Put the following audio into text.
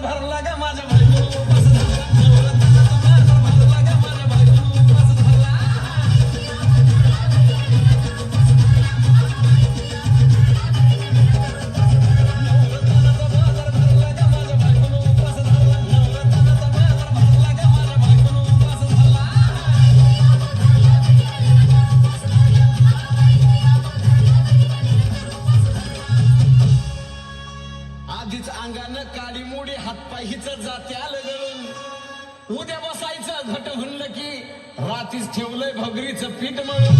भरला ग माझ्या बायको उपास धरला नवरत्नाचा बाजार भरला ग माझ्या बायको उपास धरला नवरत्नाचा बाजार भरला ग माझ्या बायको उपास धरला नवरत्नाचा बाजार भरला ग माझ्या बायको उपास धरला आधीच अंगानं काळी मोडी हातपाय हिच जाते आलं गळून उद्या बसायचं घट म्हणलं की रात्रीच ठेवलंय भगरीचं पीठ मळून